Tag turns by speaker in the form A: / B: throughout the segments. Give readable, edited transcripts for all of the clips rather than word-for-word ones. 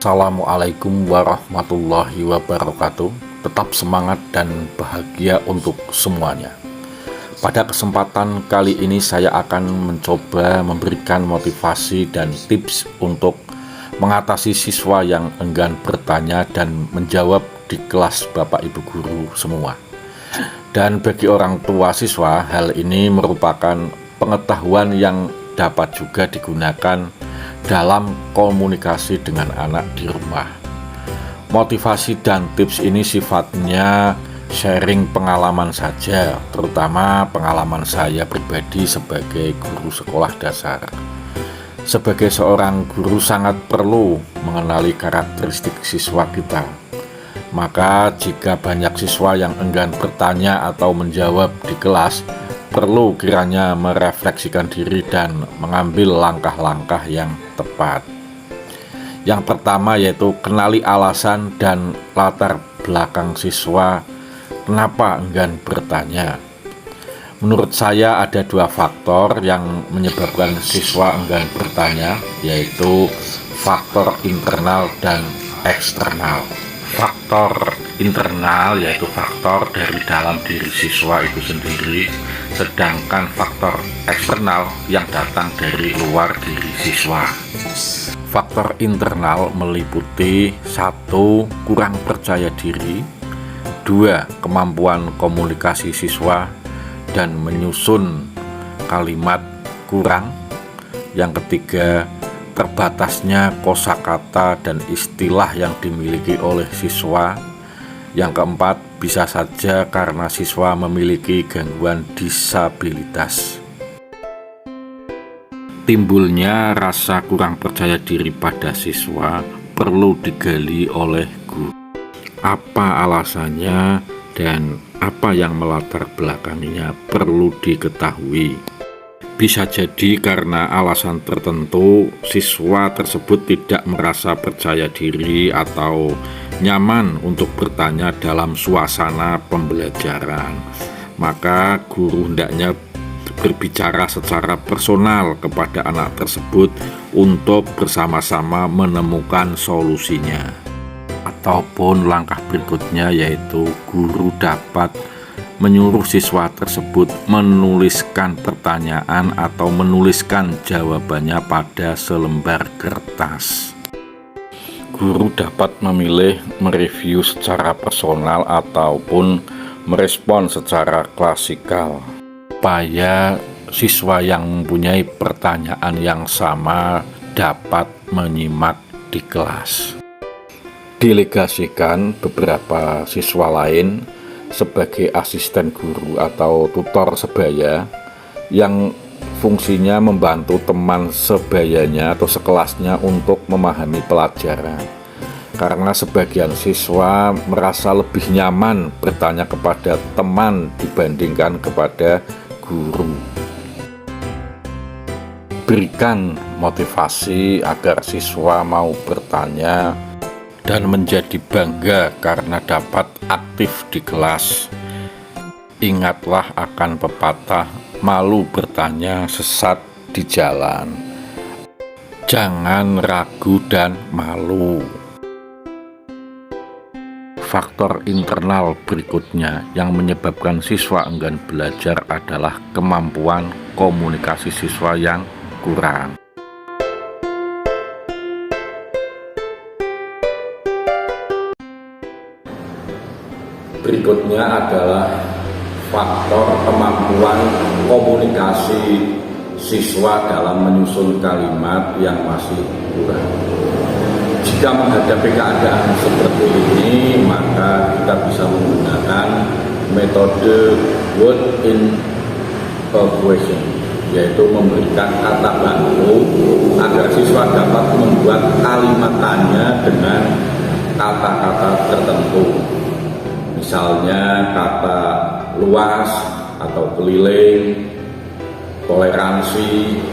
A: Assalamualaikum warahmatullahi wabarakatuh. Tetap semangat dan bahagia untuk semuanya. Pada kesempatan kali ini saya akan mencoba memberikan motivasi dan tips untuk mengatasi siswa yang enggan bertanya dan menjawab di kelas Bapak Ibu guru semua. Dan bagi orang tua siswa, hal ini merupakan pengetahuan yang dapat juga digunakan dalam komunikasi dengan anak di rumah. Motivasi dan tips ini sifatnya sharing pengalaman saja, terutama pengalaman saya pribadi sebagai guru sekolah dasar. Sebagai seorang guru sangat perlu mengenali karakteristik siswa kita. Maka jika banyak siswa yang enggan bertanya atau menjawab di kelas, perlu kiranya merefleksikan diri dan mengambil langkah-langkah yang tepat. Yang pertama yaitu kenali alasan dan latar belakang siswa kenapa enggan bertanya. Menurut saya ada dua faktor yang menyebabkan siswa enggan bertanya, yaitu faktor internal dan eksternal. Faktor internal yaitu faktor dari dalam diri siswa itu sendiri, sedangkan faktor eksternal yang datang dari luar diri siswa. Faktor internal meliputi 1. Kurang percaya diri, 2. Kemampuan komunikasi siswa dan menyusun kalimat kurang, yang ketiga terbatasnya kosakata dan istilah yang dimiliki oleh siswa, yang keempat bisa saja karena siswa memiliki gangguan disabilitas. Timbulnya rasa kurang percaya diri pada siswa perlu digali oleh guru. Apa alasannya dan apa yang melatar belakanginya perlu diketahui. Bisa jadi karena alasan tertentu siswa tersebut tidak merasa percaya diri atau nyaman untuk bertanya dalam suasana pembelajaran. Maka guru hendaknya berbicara secara personal kepada anak tersebut untuk bersama-sama menemukan solusinya. Ataupun langkah berikutnya yaitu guru dapat menyuruh siswa tersebut menuliskan pertanyaan atau menuliskan jawabannya pada selembar kertas. Guru dapat memilih mereview secara personal ataupun merespon secara klasikal, supaya siswa yang mempunyai pertanyaan yang sama dapat menyimak di kelas. Delegasikan beberapa siswa lain sebagai asisten guru atau tutor sebaya yang fungsinya membantu teman sebayanya atau sekelasnya untuk memahami pelajaran. Karena sebagian siswa merasa lebih nyaman bertanya kepada teman dibandingkan kepada guru. Berikan motivasi agar siswa mau bertanya dan menjadi bangga karena dapat aktif di kelas. Ingatlah akan pepatah, malu bertanya sesat di jalan. Jangan ragu dan malu. Faktor internal berikutnya yang menyebabkan siswa enggan belajar adalah kemampuan komunikasi siswa yang kurang. Berikutnya adalah faktor kemampuan komunikasi siswa dalam menyusun kalimat yang masih kurang. Jika menghadapi keadaan seperti ini, maka kita bisa menggunakan metode word in a question, yaitu memberikan kata bantu agar siswa dapat membuat kalimatannya dengan kata-kata tertentu. Misalnya kata luas atau keliling, toleransi,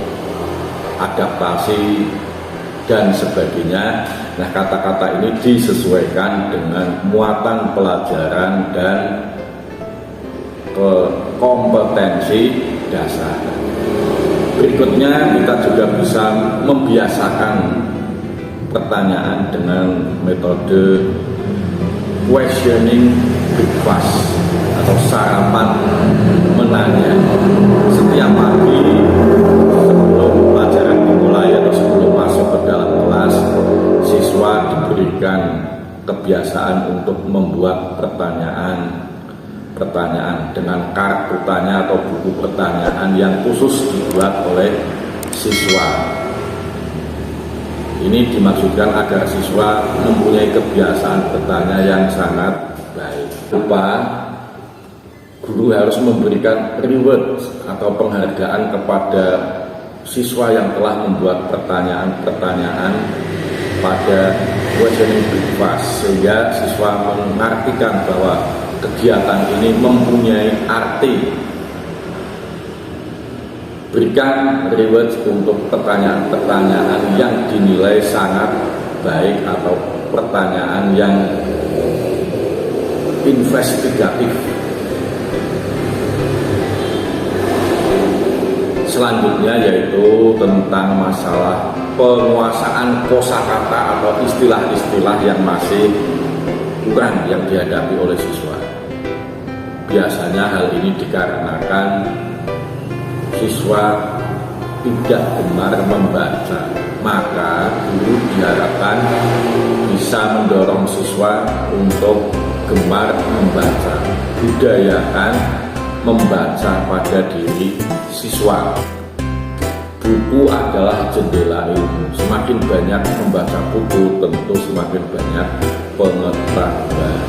A: adaptasi, dan sebagainya. Nah, kata-kata ini disesuaikan dengan muatan pelajaran dan kompetensi dasar. Berikutnya kita juga bisa membiasakan pertanyaan dengan metode questioning breakfast atau sarapan menanya. Setiap pagi sebelum pelajaran dimulai atau sebelum masuk ke dalam kelas, siswa diberikan kebiasaan untuk membuat pertanyaan dengan kartunya atau buku pertanyaan yang khusus dibuat oleh siswa. Ini dimaksudkan agar siswa mempunyai kebiasaan bertanya yang sangat baik. Guru harus memberikan reward atau penghargaan kepada siswa yang telah membuat pertanyaan-pertanyaan pada questioning breakfast, sehingga siswa mengartikan bahwa kegiatan ini mempunyai arti. Berikan reward untuk pertanyaan-pertanyaan yang dinilai sangat baik atau pertanyaan yang investigatif. Selanjutnya yaitu tentang masalah penguasaan kosakata atau istilah-istilah yang masih kurang yang dihadapi oleh siswa. Biasanya hal ini dikarenakan siswa tidak gemar membaca, maka guru diharapkan bisa mendorong siswa untuk gemar membaca. Budayakan membaca pada diri siswa. Buku adalah jendela ilmu. Semakin banyak membaca buku, tentu semakin banyak pengetahuan.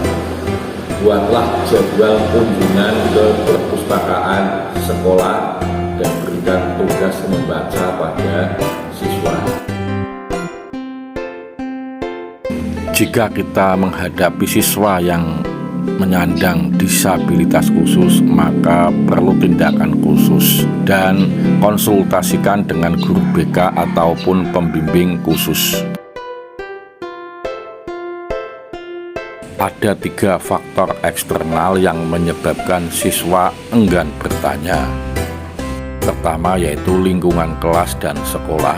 A: Buatlah jadwal kunjungan ke perpustakaan sekolah dan berikan tugas membaca pada siswa. Jika kita menghadapi siswa yang menyandang disabilitas khusus, maka perlu tindakan khusus dan konsultasikan dengan guru BK ataupun pembimbing khusus. Ada 3 faktor eksternal yang menyebabkan siswa enggan bertanya. Pertama yaitu lingkungan kelas dan sekolah.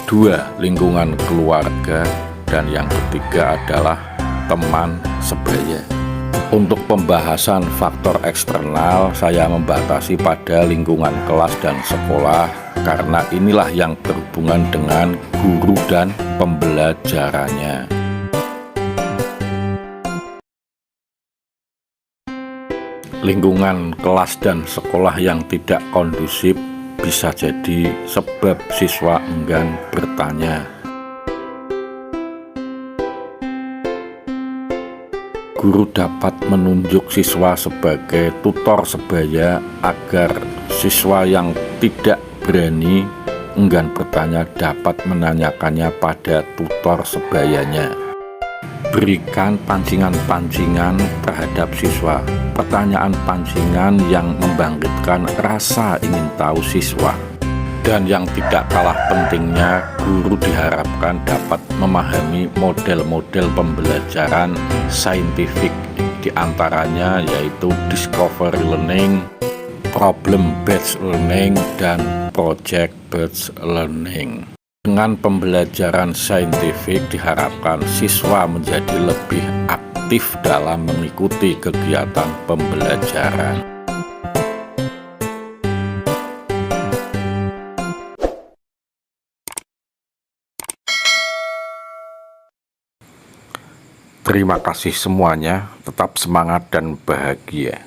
A: 2, lingkungan keluarga. Dan yang ketiga adalah teman sebaya. Untuk pembahasan faktor eksternal, saya membatasi pada lingkungan kelas dan sekolah karena inilah yang berhubungan dengan guru dan pembelajarannya. Lingkungan kelas dan sekolah yang tidak kondusif bisa jadi sebab siswa enggan bertanya. Guru dapat menunjuk siswa sebagai tutor sebaya agar siswa yang tidak berani enggan bertanya dapat menanyakannya pada tutor sebayanya. Berikan pancingan-pancingan terhadap siswa, pertanyaan pancingan yang membangkitkan rasa ingin tahu siswa. Dan yang tidak kalah pentingnya, guru diharapkan dapat memahami model-model pembelajaran saintifik, diantaranya yaitu discovery learning, problem-based learning, dan project-based learning. Dengan pembelajaran saintifik diharapkan siswa menjadi lebih aktif dalam mengikuti kegiatan pembelajaran. Terima kasih semuanya, tetap semangat dan bahagia.